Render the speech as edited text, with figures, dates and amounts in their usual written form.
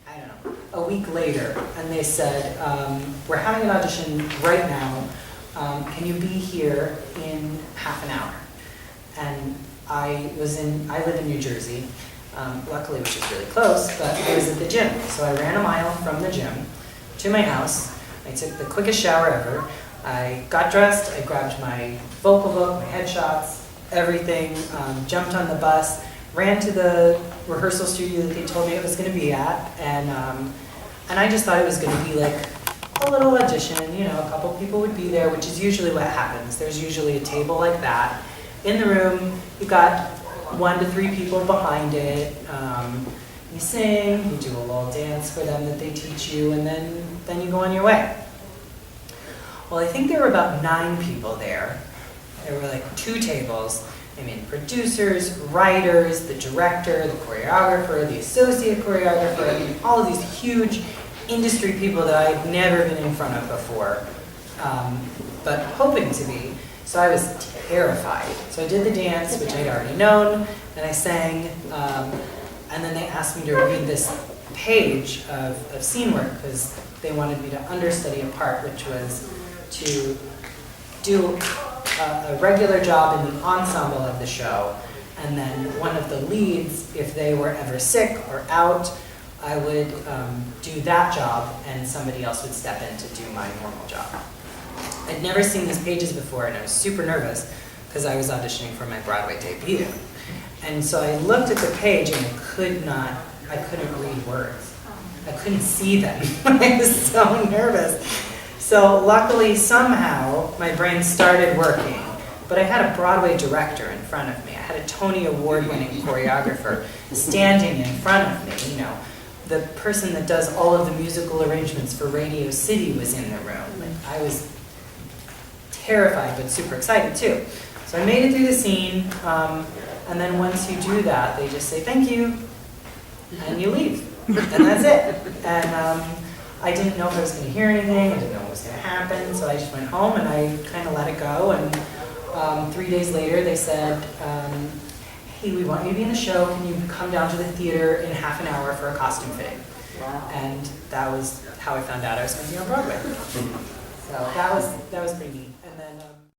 I don't know, a week later, and they said, we're having an audition right now. Can you be here in half an hour? And I live in New Jersey, luckily, which is really close, but I was at the gym. So I ran a mile from the gym to my house. I took the quickest shower ever. I got dressed, I grabbed my vocal book, my headshots, everything, jumped on the bus, ran to the rehearsal studio that they told me it was going to be at, and I just thought it was going to be like a little audition, you know, a couple people would be there, which is usually what happens. There's usually a table like that. In the room, you've got 1 to 3 people behind it. You sing, you do a little dance for them that they teach you, and then you go on your way. Well, I think there were about 9 people there. There were like 2 tables. I mean, producers, writers, the director, the choreographer, the associate choreographer, I mean, all of these huge industry people that I had never been in front of before, but hoping to be. So I was terrified. So I did the dance, which I'd already known, and I sang, and then they asked me to read this page of scene work, because they wanted me to understudy a part, which was to do a regular job in the ensemble of the show, and then one of the leads, if they were ever sick or out, I would do that job and somebody else would step in to do my normal job. I'd never seen these pages before and I was super nervous because I was auditioning for my Broadway debut. And so I looked at the page and I couldn't read words. I couldn't see them. I was so nervous. So luckily, somehow, my brain started working, but I had a Broadway director in front of me. I had a Tony Award-winning choreographer standing in front of me, you know. The person that does all of the musical arrangements for Radio City was in the room. And I was terrified, but super excited too. So I made it through the scene, and then once you do that, they just say, thank you, and you leave. And that's it. And I didn't know if I was going to hear anything, I didn't know what was going to happen, so I just went home and I kind of let it go. And 3 days later, they said, hey, we want you to be in the show, can you come down to the theater in half an hour for a costume fitting? Wow. And that was how I found out I was going to be on Broadway. So that was pretty neat.